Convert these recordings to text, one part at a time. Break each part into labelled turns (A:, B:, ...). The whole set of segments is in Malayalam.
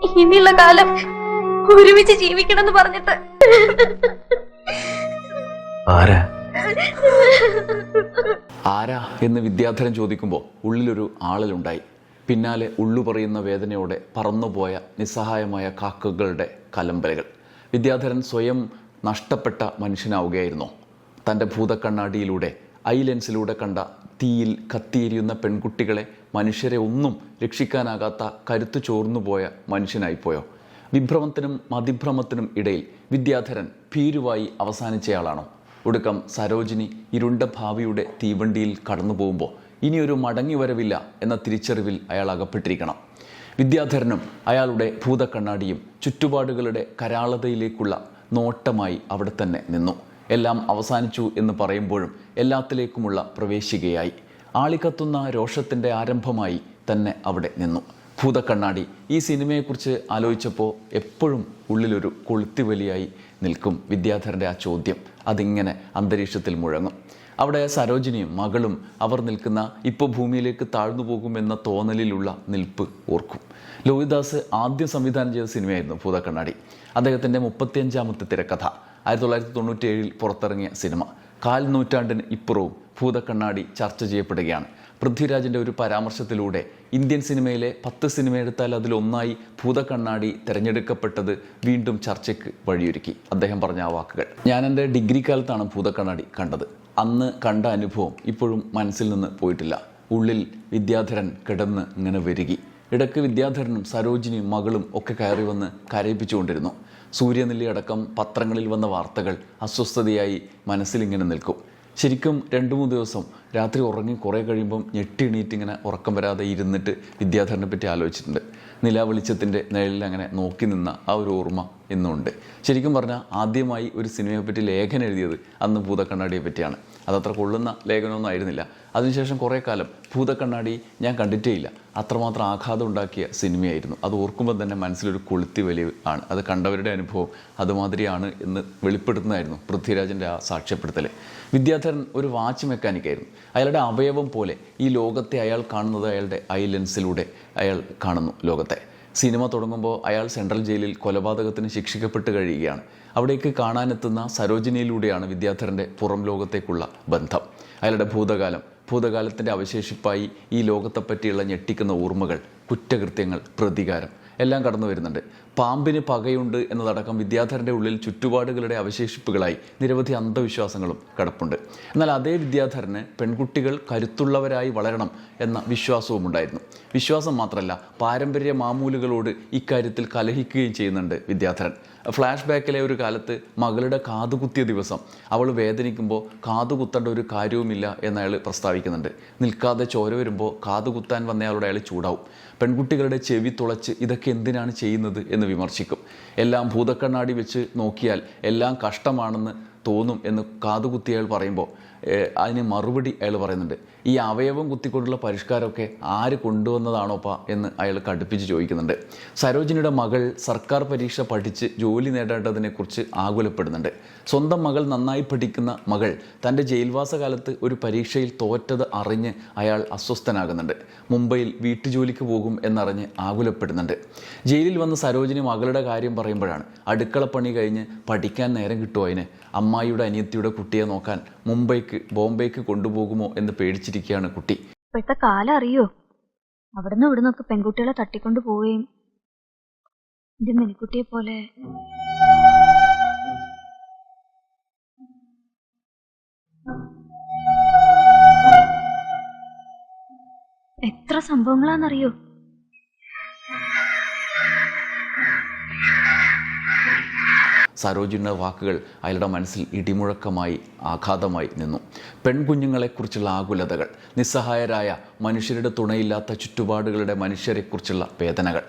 A: ഇനിയുള്ള കാലം ഒരുമിച്ച് ജീവിക്കണം എന്ന് പറഞ്ഞിട്ട്.
B: ആരാ എന്ന് വിദ്യാധരൻ ചോദിക്കുമ്പോൾ ഉള്ളിലൊരു ആളലുണ്ടായി. പിന്നാലെ ഉള്ളു പറയുന്ന വേദനയോടെ പറന്നുപോയ നിസ്സഹായമായ കാക്കകളുടെ കലമ്പലുകൾ. വിദ്യാധരൻ സ്വയം നഷ്ടപ്പെട്ട മനുഷ്യനാവുകയായിരുന്നോ? തൻ്റെ ഭൂതക്കണ്ണാടിയിലൂടെ ഐ ലെൻസിലൂടെ കണ്ട തീയിൽ കത്തിയെരിയുന്ന പെൺകുട്ടികളെ, മനുഷ്യരെ ഒന്നും രക്ഷിക്കാനാകാത്ത കരുത്തു ചോർന്നുപോയ മനുഷ്യനായിപ്പോയോ? വിഭ്രമത്തിനും മതിഭ്രമത്തിനും ഇടയിൽ വിദ്യാധരൻ ഭീരുവായി അവസാനിച്ചയാളാണോ? ഒടുക്കം സരോജിനി ഇരുണ്ട ഭാവിയുടെ തീവണ്ടിയിൽ കടന്നു പോകുമ്പോൾ ഇനിയൊരു മടങ്ങി വരവില്ല എന്ന തിരിച്ചറിവിൽ അയാൾ അകപ്പെട്ടിരിക്കണം. വിദ്യാധരനും അയാളുടെ ഭൂതക്കണ്ണാടിയും ചുറ്റുപാടുകളുടെ കരാളതയിലേക്കുള്ള നോട്ടമായി അവിടെ തന്നെ നിന്നു. എല്ലാം അവസാനിച്ചു എന്ന് പറയുമ്പോഴും എല്ലാത്തിലേക്കുമുള്ള പ്രവേശികയായി, ആളിക്കത്തുന്ന രോഷത്തിൻ്റെ ആരംഭമായി തന്നെ അവിടെ നിന്നു. ഭൂതക്കണ്ണാടി ഈ സിനിമയെക്കുറിച്ച് ആലോചിച്ചപ്പോൾ എപ്പോഴും ഉള്ളിലൊരു കൊളുത്തിവലിയായി നിൽക്കും വിദ്യാധരൻ്റെ ആ ചോദ്യം. അതിങ്ങനെ അന്തരീക്ഷത്തിൽ മുഴങ്ങും. അവിടെ സരോജിനിയും മകളും അവർ നിൽക്കുന്ന ഇപ്പോൾ ഭൂമിയിലേക്ക് താഴ്ന്നു പോകുമെന്ന തോന്നലിലുള്ള നിൽപ്പ് ഓർക്കും. ലോഹിദാസ് ആദ്യം സംവിധാനം ചെയ്ത സിനിമയായിരുന്നു ഭൂതക്കണ്ണാടി. അദ്ദേഹത്തിൻ്റെ 35ാമത്തെ തിരക്കഥ. 1997 പുറത്തിറങ്ങിയ സിനിമ. 4 നൂറ്റാണ്ടിന് ഇപ്പുറവും ഭൂതക്കണ്ണാടി ചർച്ച ചെയ്യപ്പെടുകയാണ്. പൃഥ്വിരാജിൻ്റെ ഒരു പരാമർശത്തിലൂടെ ഇന്ത്യൻ സിനിമയിലെ 10 സിനിമ എടുത്താൽ അതിലൊന്നായി ഭൂതക്കണ്ണാടി തിരഞ്ഞെടുക്കപ്പെട്ടത് വീണ്ടും ചർച്ചയ്ക്ക് വഴിയൊരുക്കി. അദ്ദേഹം പറഞ്ഞ ആ വാക്കുകൾ: ഞാൻ എൻ്റെ ഡിഗ്രി കാലത്താണ് ഭൂതക്കണ്ണാടി കണ്ടത്. അന്ന് കണ്ട അനുഭവം ഇപ്പോഴും മനസ്സിൽ നിന്ന് പോയിട്ടില്ല. ഉള്ളിൽ വിദ്യാധരൻ കിടന്ന് ഇങ്ങനെ വരികി. ഇടയ്ക്ക് വിദ്യാധരനും സരോജിനിയും മകളും ഒക്കെ കയറി വന്ന് കരയിപ്പിച്ചുകൊണ്ടിരുന്നു. സൂര്യനെല്ലി അടക്കം പത്രങ്ങളിൽ വന്ന വാർത്തകൾ അസ്വസ്ഥതയായി മനസ്സിലിങ്ങനെ നിൽക്കും. ശരിക്കും 2-3 ദിവസം രാത്രി ഉറങ്ങി കുറേ കഴിയുമ്പം ഞെട്ടി എണീറ്റിങ്ങനെ ഉറക്കം വരാതെ ഇരുന്നിട്ട് വിദ്യാധരനെ പറ്റി ആലോചിച്ചിട്ടുണ്ട്. നിലാവെളിച്ചത്തിൻ്റെ നിഴലിൽ അങ്ങനെ നോക്കി നിന്ന ആ ഒരു ഓർമ്മ ഇന്നുണ്ട്. ശരിക്കും പറഞ്ഞാൽ ആദ്യമായി ഒരു സിനിമയെ പറ്റി ലേഖനം എഴുതിയത് അന്ന് ഭൂതക്കണ്ണാടിയെ പറ്റിയാണ്. അതത്ര കൊള്ളുന്ന ലേഖനമൊന്നും ആയിരുന്നില്ല. അതിനുശേഷം കുറേ കാലം ഭൂതക്കണ്ണാടി ഞാൻ കണ്ടിട്ടേയില്ല. അത്രമാത്രം ആഘാതം ഉണ്ടാക്കിയ സിനിമയായിരുന്നു. അത് ഓർക്കുമ്പോൾ തന്നെ മനസ്സിലൊരു കൊളുത്തി വലിയ ആണ്. അത് കണ്ടവരുടെ അനുഭവം അതുമാതിരിയാണ് എന്ന് വെളിപ്പെടുത്തുന്നതായിരുന്നു പൃഥ്വിരാജിൻ്റെ ആ സാക്ഷ്യപ്പെടുത്തൽ. വിദ്യാധരൻ ഒരു വാച്ച് മെക്കാനിക്കായിരുന്നു. അയാളുടെ അവയവം പോലെ ഈ ലോകത്തെ അയാൾ കാണുന്നത് അയാളുടെ ഐ ലെൻസിലൂടെ അയാൾ കാണുന്നു ലോകത്തെ. സിനിമ തുടങ്ങുമ്പോൾ അയാൾ സെൻട്രൽ ജയിലിൽ കൊലപാതകത്തിന് ശിക്ഷിക്കപ്പെട്ട് കഴിയുകയാണ്. അവിടേക്ക് കാണാനെത്തുന്ന സരോജിനിയിലൂടെയാണ് വിദ്യാധരൻ്റെ പുറം ലോകത്തേക്കുള്ള ബന്ധം. അയാളുടെ ഭൂതകാലത്തിൻ്റെ അവശേഷിപ്പായി ഈ ലോകത്തെപ്പറ്റിയുള്ള ഞെട്ടിക്കുന്ന ഓർമ്മകൾ, കുറ്റകൃത്യങ്ങൾ, പ്രതികാരം എല്ലാം കടന്നു വരുന്നുണ്ട്. പാമ്പിന് പകയുണ്ട് എന്നതടക്കം വിദ്യാധരൻ്റെ ഉള്ളിൽ ചുറ്റുപാടുകളുടെ അവശേഷിപ്പുകളായി നിരവധി അന്ധവിശ്വാസങ്ങളും കിടപ്പുണ്ട്. എന്നാൽ അതേ വിദ്യാധരന് പെൺകുട്ടികൾ കരുത്തുള്ളവരായി വളരണം എന്ന വിശ്വാസവും ഉണ്ടായിരുന്നു. വിശ്വാസം മാത്രമല്ല, പാരമ്പര്യ മാമൂലുകളോട് ഇക്കാര്യത്തിൽ കലഹിക്കുകയും ചെയ്യുന്നുണ്ട് വിദ്യാധരൻ. ഫ്ലാഷ് ബാക്കിലെ ഒരു കാലത്ത് മകളുടെ കാതുകുത്തിയ ദിവസം അവൾ വേദനിക്കുമ്പോൾ കാതുകുത്തേണ്ട ഒരു കാര്യവുമില്ല എന്നയാൾ പ്രസ്താവിക്കുന്നുണ്ട്. നിൽക്കാതെ ചോര വരുമ്പോൾ കാതുകുത്താൻ വന്നയാളുടെ അയാൾ ചൂടാവും. പെൺകുട്ടികളുടെ ചെവി തുളച്ച് ഇതൊക്കെ എന്തിനാണ് ചെയ്യുന്നത് എന്ന് വിമർശിക്കും. എല്ലാം ഭൂതക്കണ്ണാടി വെച്ച് നോക്കിയാൽ എല്ലാം കഷ്ടമാണെന്ന് തോന്നും എന്ന് കാതുകുത്തി അയാൾ പറയുമ്പോൾ അതിന് മറുപടി അയാൾ പറയുന്നുണ്ട്: ഈ അവയവം കുത്തിക്കൊണ്ടുള്ള പരിഷ്കാരമൊക്കെ ആര് കൊണ്ടുവന്നതാണോപ്പാ എന്ന് അയാൾ കടുപ്പിച്ച് ചോദിക്കുന്നുണ്ട്. സരോജിനിയുടെ മകൾ സർക്കാർ പരീക്ഷ പഠിച്ച് ജോലി നേടേണ്ടതിനെക്കുറിച്ച് ആകുലപ്പെടുന്നുണ്ട്. സ്വന്തം മകൾ നന്നായി പഠിക്കുന്ന മകൾ തൻ്റെ ജയിൽവാസ കാലത്ത് ഒരു പരീക്ഷയിൽ തോറ്റത് അറിഞ്ഞ് അയാൾ അസ്വസ്ഥനാകുന്നുണ്ട്. മുംബൈയിൽ വീട്ടുജോലിക്ക് പോകും എന്നറിഞ്ഞ് ആകുലപ്പെടുന്നുണ്ട്. ജയിലിൽ വന്ന് സരോജിനി മകളുടെ കാര്യം പറയുമ്പോഴാണ് അടുക്കളപ്പണി കഴിഞ്ഞ് പഠിക്കാൻ നേരം കിട്ടുമോ അതിന്? അമ്മായിയുടെ അനിയത്തിയുടെ കുട്ടിയെ നോക്കാൻ ബോംബെക്ക് കൊണ്ടുപോകുമോ എന്ന് പേടിച്ചിരിക്കുകയാണ് കുട്ടി.
A: ഇപ്പോഴത്തെ കാലം അറിയോ? അവിടുന്ന് ഇവിടുന്നൊക്കെ പെൺകുട്ടികളെ തട്ടിക്കൊണ്ടു പോവുകയും എന്റെ മിനിക്കുട്ടിയെ പോലെ എത്ര സംഭവങ്ങളാണെന്നറിയോ?
B: സരോജിനിയുടെ വാക്കുകൾ അയാളുടെ മനസ്സിൽ ഇടിമുഴക്കമായി ആഘാതമായി നിന്നു. പെൺകുഞ്ഞുങ്ങളെക്കുറിച്ചുള്ള ആകുലതകൾ, നിസ്സഹായരായ മനുഷ്യരുടെ തുണയില്ലാത്ത ചുറ്റുപാടുകളുടെ മനുഷ്യരെക്കുറിച്ചുള്ള വേദനകൾ.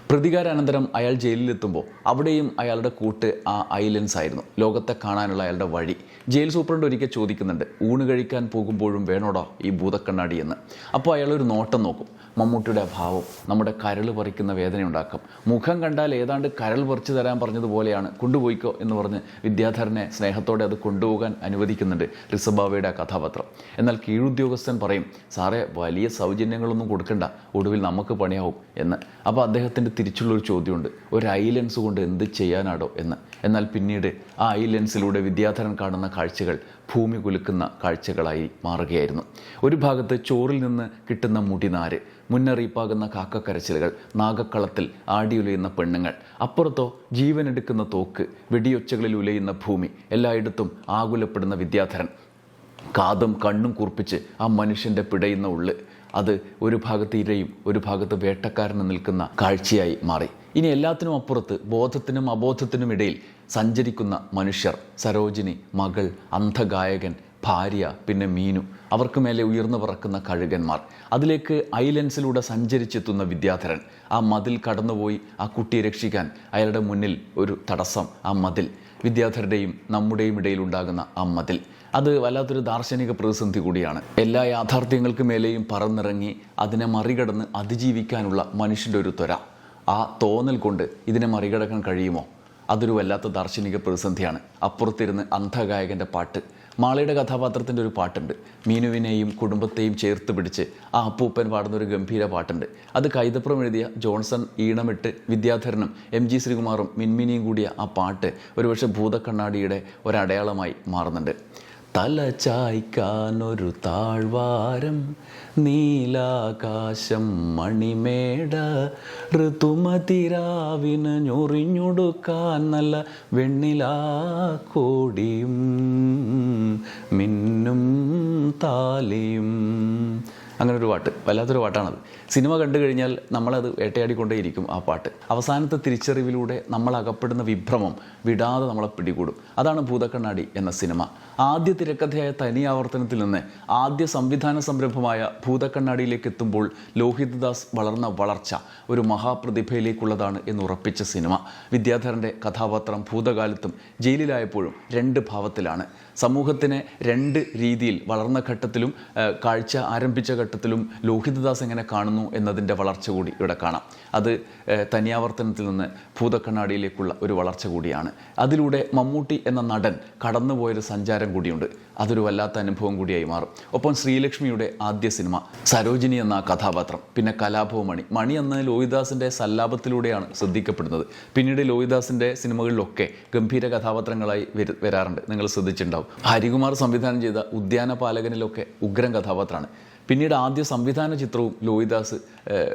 B: പ്രതികാരാനന്തരം അയാൾ ജയിലിലെത്തുമ്പോൾ അവിടെയും അയാളുടെ കൂട്ട് ആ ഐലൻഡ്സ് ആയിരുന്നു, ലോകത്തെ കാണാനുള്ള അയാളുടെ വഴി. ജയിൽ സൂപ്രണ്ട് ഒരിക്കൽ ചോദിക്കുന്നുണ്ട്: ഊണ് കഴിക്കാൻ പോകുമ്പോഴും വേണോടാ ഈ ഭൂതക്കണ്ണാടി എന്ന്. അപ്പോൾ അയാളൊരു നോട്ടം നോക്കും. മമ്മൂട്ടിയുടെ അഭാവം നമ്മുടെ കരൾ പറിക്കുന്ന വേദനയുണ്ടാക്കും. മുഖം കണ്ടാൽ ഏതാണ്ട് കരൾ പറിച്ചു തരാൻ പറഞ്ഞതുപോലെയാണ്, കൊണ്ടുപോയിക്കോ എന്ന് പറഞ്ഞ് വിദ്യാധരനെ സ്നേഹത്തോടെ അത് കൊണ്ടുപോകാൻ അനുവദിക്കുന്നുണ്ട് റിസബാവയുടെ ആ കഥാപാത്രം. എന്നാൽ കീഴുദ്യോഗസ്ഥൻ പറയും, സാറേ വലിയ സൗജന്യങ്ങളൊന്നും കൊടുക്കണ്ട, ഒടുവിൽ നമുക്ക് പണിയാവും എന്ന്. അപ്പോൾ അദ്ദേഹത്തിൻ്റെ തിരിച്ചുള്ളൊരു ചോദ്യമുണ്ട്, ഒരു ഐ ലെൻസ് കൊണ്ട് എന്ത് ചെയ്യാനാടോ എന്ന്. എന്നാൽ പിന്നീട് ആ ഐ ലെൻസിലൂടെ വിദ്യാധരൻ കാണുന്ന കാഴ്ചകൾ ഭൂമി കുലുക്കുന്ന കാഴ്ചകളായി മാറുകയായിരുന്നു. ഒരു ഭാഗത്ത് ചോറിൽ നിന്ന് കിട്ടുന്ന മുടിനാര്, മുന്നറിയിപ്പാകുന്ന കാക്കക്കരച്ചിലുകൾ, നാഗക്കളത്തിൽ ആടിയുലയുന്ന പെണ്ണുങ്ങൾ, അപ്പുറത്തോ ജീവനെടുക്കുന്ന തോക്ക്, വെടിയൊച്ചകളിൽ ഉലയുന്ന ഭൂമി, എല്ലായിടത്തും ആകുലപ്പെടുന്ന വിദ്യാധരൻ. കാതും കണ്ണും കൂർപ്പിച്ച് ആ മനുഷ്യൻ്റെ പിടയുന്ന ഉള്ള്, അത് ഒരു ഭാഗത്ത് ഇരയും ഒരു ഭാഗത്ത് വേട്ടക്കാരന് നിൽക്കുന്ന കാഴ്ചയായി മാറി. ഇനി എല്ലാത്തിനും അപ്പുറത്ത് ബോധത്തിനും അബോധത്തിനും ഇടയിൽ സഞ്ചരിക്കുന്ന മനുഷ്യർ, സരോജിനി, മകൾ, അന്ധഗായകൻ, ഭാര്യ, പിന്നെ മീനു, അവർക്ക് മേലെ ഉയർന്നു പറക്കുന്ന കഴുകന്മാർ, അതിലേക്ക് ഐ ലെൻസിലൂടെ സഞ്ചരിച്ചെത്തുന്ന വിദ്യാധരൻ. ആ മതിൽ കടന്നുപോയി ആ കുട്ടിയെ രക്ഷിക്കാൻ അയാളുടെ മുന്നിൽ ഒരു തടസ്സം, ആ മതിൽ, വിദ്യാധരുടെയും നമ്മുടെയും ഇടയിലുണ്ടാകുന്ന ആ മതിൽ. അത് വല്ലാത്തൊരു ദാർശനിക പ്രതിസന്ധി കൂടിയാണ്. എല്ലാ യാഥാർത്ഥ്യങ്ങൾക്ക് മേലെയും പറന്നിറങ്ങി അതിനെ മറികടന്ന് അതിജീവിക്കാനുള്ള മനുഷ്യൻ്റെ ഒരു ത്വര, ആ തോന്നൽ കൊണ്ട് ഇതിനെ മറികടക്കാൻ കഴിയുമോ? അതൊരു വല്ലാത്ത ദാർശനിക പ്രതിസന്ധിയാണ്. അപ്പുറത്തിരുന്ന് അന്ധഗായകൻ്റെ പാട്ട്, മാളയുടെ കഥാപാത്രത്തിൻ്റെ ഒരു പാട്ടുണ്ട്, മീനുവിനെയും കുടുംബത്തെയും ചേർത്ത് പിടിച്ച് ആ അപ്പൂപ്പൻ പാടുന്നൊരു ഗംഭീര പാട്ടുണ്ട്. അത് കൈതപ്രം എഴുതിയ ജോൺസൺ ഈണമിട്ട് വിദ്യാധരനും എം ജി ശ്രീകുമാറും മിൻമിനിയും കൂടിയ ആ പാട്ട് ഒരുപക്ഷെ ഭൂതക്കണ്ണാടിയുടെ ഒരടയാളമായി മാറുന്നുണ്ട്. തല ചായ്ക്കാനൊരു താഴ്വാരം, നീലാകാശം മണിമേട, ഋതുമതിരാവിന് ഞൊറിഞ്ഞൊടുക്കാൻ നല്ല വെണ്ണിലാ കോടിയും മിന്നും താലിയും. അങ്ങനെ ഒരു പാട്ട്, വല്ലാത്തൊരു പാട്ടാണത്. സിനിമ കണ്ടു കഴിഞ്ഞാൽ നമ്മളത് വേട്ടയാടിക്കൊണ്ടേയിരിക്കും ആ പാട്ട്. അവസാനത്തെ തിരിച്ചറിവിലൂടെ നമ്മൾ അകപ്പെടുന്ന വിഭ്രമം വിടാതെ നമ്മളെ പിടികൂടും. അതാണ് ഭൂതക്കണ്ണാടി എന്ന സിനിമ. ആദ്യ തിരക്കഥയായ തനി ആവർത്തനത്തിൽ നിന്ന് ആദ്യ സംവിധാന സംരംഭമായ ഭൂതക്കണ്ണാടിയിലേക്ക് എത്തുമ്പോൾ ലോഹിതദാസ് വളർന്ന വളർച്ച ഒരു മഹാപ്രതിഭയിലേക്കുള്ളതാണ് എന്നുറപ്പിച്ച സിനിമ. വിദ്യാധരൻ്റെ കഥാപാത്രം ഭൂതകാലത്തും ജയിലിലായപ്പോഴും രണ്ട് ഭാവത്തിലാണ്. സമൂഹത്തിനെ രണ്ട് രീതിയിൽ വളർന്ന ഘട്ടത്തിലും കാഴ്ച ആരംഭിച്ച ഘട്ടത്തിലും ലോഹിതദാസ് എങ്ങനെ കാണുന്നു എന്നതിൻ്റെ വളർച്ച കൂടി ഇവിടെ കാണാം. അത് തനിയാവർത്തനത്തിൽ നിന്ന് ഭൂതക്കണ്ണാടിയിലേക്കുള്ള ഒരു വളർച്ച കൂടിയാണ്. അതിലൂടെ മമ്മൂട്ടി എന്ന നടൻ കടന്നുപോയൊരു സഞ്ചാരം കൂടിയുണ്ട്. അതൊരു വല്ലാത്ത അനുഭവം കൂടിയായി മാറും. ഒപ്പം ശ്രീലക്ഷ്മിയുടെ ആദ്യ സിനിമ സരോജിനി എന്ന കഥാപാത്രം, പിന്നെ കലാഭവൻ മണി. മണി എന്ന ലോഹിതദാസിൻ്റെ സല്ലാപത്തിലൂടെയാണ് ശ്രദ്ധിക്കപ്പെടുന്നത്. പിന്നീട് ലോഹിതദാസിൻ്റെ സിനിമകളിലൊക്കെ ഗംഭീര കഥാപാത്രങ്ങളായി വരാറുണ്ട്, നിങ്ങൾ ശ്രദ്ധിച്ചിട്ടുണ്ടാവും. ഹരികുമാർ സംവിധാനം ചെയ്ത ഉദ്യാനപാലകനിലൊക്കെ ഉഗ്രൻ കഥാപാത്രമാണ്. പിന്നീട് ആദ്യ സംവിധാന ചിത്രവും ലോഹിതദാസ്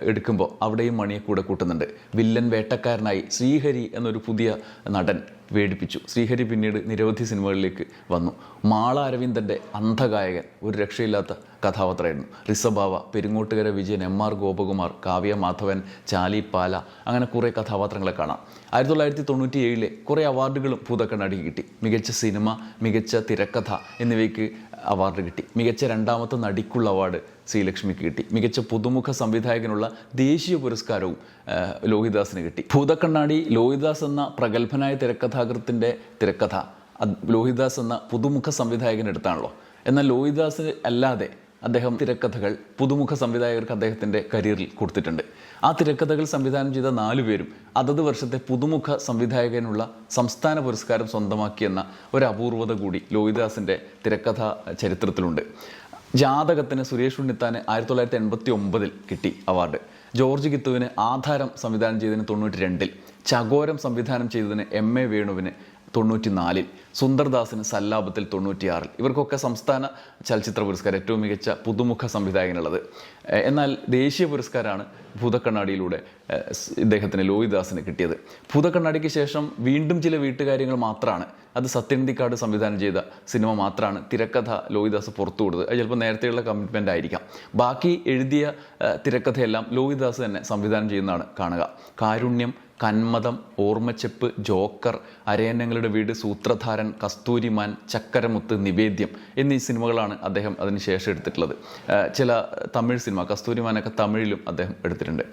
B: എടുക്കുമ്പോൾ അവിടെയും മണിയെ കൂടെ കൂട്ടുന്നുണ്ട്. വില്ലൻ വേട്ടക്കാരനായി ശ്രീഹരി എന്നൊരു പുതിയ നടൻ വേടിപ്പിച്ചു. ശ്രീഹരി പിന്നീട് നിരവധി സിനിമകളിലേക്ക് വന്നു. മാള അരവിന്ദൻ്റെ അന്ധഗായകൻ ഒരു രക്ഷയില്ലാത്ത കഥാപാത്രമായിരുന്നു. റിസബാവ, പെരിങ്ങോട്ടുകര വിജയൻ, എം ആർ ഗോപകുമാർ, കാവ്യ മാധവൻ, ചാലി പാല, അങ്ങനെ കുറേ കഥാപാത്രങ്ങളെ കാണാം. 1997 കുറേ അവാർഡുകളും ഭൂതക്കണ്ണാടിക്ക് കിട്ടി. മികച്ച സിനിമ, മികച്ച തിരക്കഥ എന്നിവയ്ക്ക് അവാർഡ് കിട്ടി. മികച്ച രണ്ടാമത്തെ നടിക്കുള്ള അവാർഡ് ശ്രീലക്ഷ്മിക്ക് കിട്ടി. മികച്ച പുതുമുഖ സംവിധായകനുള്ള ദേശീയ പുരസ്കാരവും ലോഹിതദാസിന് കിട്ടി. ഭൂതക്കണ്ണാടി ലോഹിതദാസ് എന്ന പ്രഗത്ഭനായ തിരക്കഥാകൃത്തിൻ്റെ തിരക്കഥ ലോഹിതദാസ് എന്ന പുതുമുഖ സംവിധായകനെടുത്താണല്ലോ. എന്നാൽ ലോഹിതദാസ് അല്ലാതെ അദ്ദേഹം തിരക്കഥകൾ പുതുമുഖ സംവിധായകർക്ക് അദ്ദേഹത്തിൻ്റെ കരിയറിൽ കൊടുത്തിട്ടുണ്ട്. ആ തിരക്കഥകൾ സംവിധാനം ചെയ്ത 4 പേരും അതത് വർഷത്തെ പുതുമുഖ സംവിധായകനുള്ള സംസ്ഥാന പുരസ്കാരം സ്വന്തമാക്കിയെന്ന ഒരു അപൂർവത കൂടി ലോഹിതദാസിൻ്റെ തിരക്കഥാ ചരിത്രത്തിലുണ്ട്. ജാതകത്തിന് സുരേഷ് ഉണ്ണിത്താന് 1989 കിട്ടി അവാർഡ്. ജോർജ് ഗിത്തുവിന് ആധാരം സംവിധാനം ചെയ്തതിന് 92, ചകോരം സംവിധാനം ചെയ്തതിന് MA വേണുവിന് 94, സുന്ദർദാസിന് സല്ലാപത്തിൽ 96. ഇവർക്കൊക്കെ സംസ്ഥാന ചലച്ചിത്ര പുരസ്കാരം, ഏറ്റവും മികച്ച പുതുമുഖ സംവിധായകനുള്ളത്. എന്നാൽ ദേശീയ പുരസ്കാരമാണ് ഭൂതക്കണ്ണാടിയിലൂടെ ഇദ്ദേഹത്തിന് ലോഹിതദാസിന് കിട്ടിയത്. ഭൂതക്കണ്ണാടിക്ക് ശേഷം വീണ്ടും ചില വീട്ടുകാര്യങ്ങൾ മാത്രമാണ്, അത് സത്യനന്ദിക്കാട് സംവിധാനം ചെയ്ത സിനിമ മാത്രമാണ് തിരക്കഥ ലോഹിതദാസ് പുറത്തു കൊടുത്തത്. അത് ചിലപ്പോൾ നേരത്തെയുള്ള കമ്മിറ്റ്മെൻ്റ് ആയിരിക്കാം. ബാക്കി എഴുതിയ തിരക്കഥയെല്ലാം ലോഹിതദാസ് തന്നെ സംവിധാനം ചെയ്യുന്നതാണ് കാണുക. കാരുണ്യം, കന്മദം, ഓർമ്മച്ചെപ്പ്, ജോക്കർ, അരയന്നങ്ങളുടെ വീട്, സൂത്രധാരൻ, കസ്തൂരിമാൻ, ചക്കരമുത്ത്, നിവേദ്യം എന്നീ സിനിമകളാണ് അദ്ദേഹം അതിനുശേഷം എടുത്തിട്ടുള്ളത്. ചില തമിഴ് സിനിമ, കസ്തൂരിമാനൊക്കെ തമിഴിലും അദ്ദേഹം എടുത്തിട്ടുണ്ട്.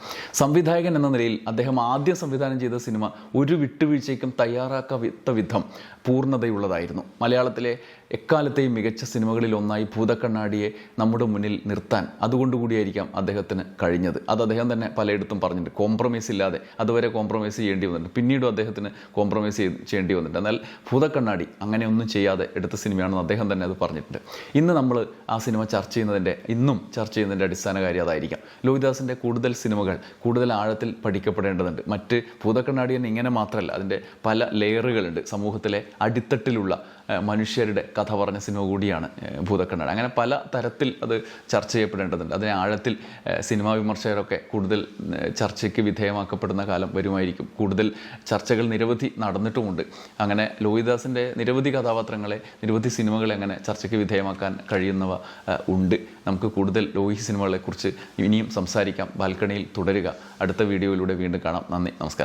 B: സംവിധായകൻ എന്ന നിലയിൽ അദ്ദേഹം ആദ്യം സംവിധാനം ചെയ്ത സിനിമ ഒരു വിട്ടുവീഴ്ചയ്ക്കും തയ്യാറാക്കാത്ത വിധം പൂർണ്ണതയുള്ളതായിരുന്നു. മലയാളത്തിലെ എക്കാലത്തെയും മികച്ച സിനിമകളിൽ ഒന്നായി ഭൂതക്കണ്ണാടിയെ നമ്മുടെ മുന്നിൽ നിർത്താൻ അതുകൊണ്ടുകൂടിയായിരിക്കാം അദ്ദേഹത്തിന് കഴിഞ്ഞത്. അത് അദ്ദേഹം തന്നെ പലയിടത്തും പറഞ്ഞിട്ടുണ്ട്. കോംപ്രമൈസ് ഇല്ലാതെ അതുവരെ കോംപ്രമൈസ് ചെയ്യേണ്ടി വന്നിട്ടുണ്ട്, പിന്നീടും അദ്ദേഹത്തിന് കോംപ്രമൈസ് ചെയ്യേണ്ടി വന്നിട്ടുണ്ട്. എന്നാൽ ഭൂതക്കണ്ണാടി അങ്ങനെയൊന്നും ചെയ്യാതെ എടുത്ത സിനിമയാണെന്ന് അദ്ദേഹം തന്നെ അത് പറഞ്ഞിട്ടുണ്ട്. ഇന്ന് നമ്മൾ ആ സിനിമ ഇന്നും ചർച്ച ചെയ്യുന്നതിൻ്റെ അടിസ്ഥാന കാര്യം അതായിരിക്കാം. ലോഹിതദാസിൻ്റെ കൂടുതൽ സിനിമകൾ കൂടുതൽ ആഴത്തിൽ പഠിക്കപ്പെടേണ്ടതുണ്ട്. മറ്റ് ഭൂതക്കണ്ണാടി തന്നെ ഇങ്ങനെ മാത്രമല്ല, അതിൻ്റെ പല ലെയറുകളുണ്ട്. സമൂഹത്തിലെ അടിത്തട്ടിലുള്ള മനുഷ്യരുടെ കഥ പറഞ്ഞ സിനിമ കൂടിയാണ് ഭൂതക്കണ്ണാടി. അങ്ങനെ പല തരത്തിൽ അത് ചർച്ച ചെയ്യപ്പെടേണ്ടതുണ്ട്. അതിനെ ആഴത്തിൽ സിനിമാ വിമർശകരൊക്കെ കൂടുതൽ ചർച്ചയ്ക്ക് വിധേയമാക്കപ്പെടുന്ന കാലം വരുമായിരിക്കും. കൂടുതൽ ചർച്ചകൾ നിരവധി നടന്നിട്ടുമുണ്ട്. അങ്ങനെ ലോഹിതദാസിൻ്റെ നിരവധി കഥാപാത്രങ്ങളെ, നിരവധി സിനിമകളെ അങ്ങനെ ചർച്ചയ്ക്ക് വിധേയമാക്കാൻ കഴിയുന്നവ ഉണ്ട്. നമുക്ക് കൂടുതൽ ലോഹി സിനിമകളെക്കുറിച്ച് ഇനിയും സംസാരിക്കാം. ബാൽക്കണിയിൽ തുടരുക. അടുത്ത വീഡിയോയിലൂടെ വീണ്ടും കാണാം. നന്ദി, നമസ്കാരം.